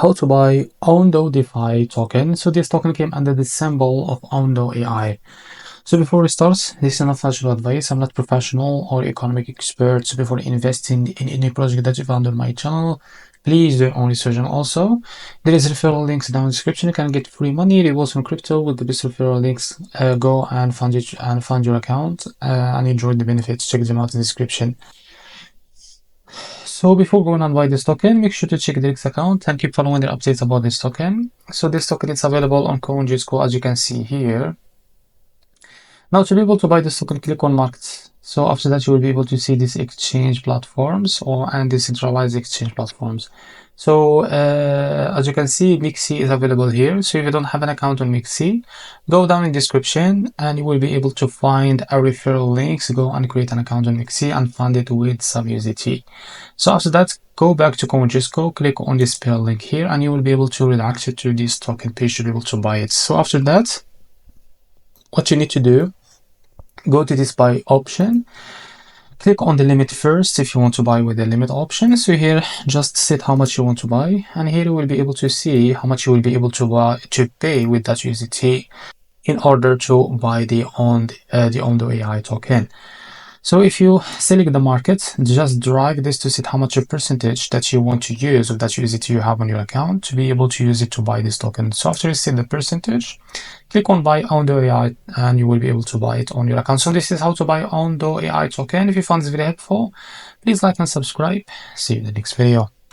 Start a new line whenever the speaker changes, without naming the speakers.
how to buy ONDO DeFi token. So this token came under the symbol of ONDOAI. So before we start, this is not financial advice. I'm not professional or economic expert. So before investing in any project that you found on my channel, please do your own research. And also, there is referral links down in the description. You can get free money, rewards from crypto with the best referral links. Go and fund your account and enjoy the benefits. Check them out in the description. So before going and buy this token, make sure to check the X account and keep following the updates about this token. So this token is available on CoinGecko, as you can see here. Now to be able to buy this token, click on markets. So after that, you will be able to see these exchange platforms and decentralized exchange platforms. So as you can see, Mixi is available here. So if you don't have an account on Mixi, go down in description and you will be able to find a referral links. Go and create an account on Mixi and fund it with some USDT. So after that, go back to CoinGecko, click on this pair link here, and you will be able to redirect it to this token page to be able to buy it. So after that, what you need to do, go to this buy option, click on the limit first if you want to buy with the limit option. So here, just set how much you want to buy, and here you will be able to see how much you will be able to pay with that USDT in order to buy the ONDOAI token. So if you select the market, just drag this to set how much a percentage that you want to use of that USDT you have on your account to be able to use it to buy this token. So after you set the percentage, click on buy ONDOAI and you will be able to buy it on your account. So this is how to buy ONDOAI token. If you found this video helpful, please like and subscribe. See you in the next video.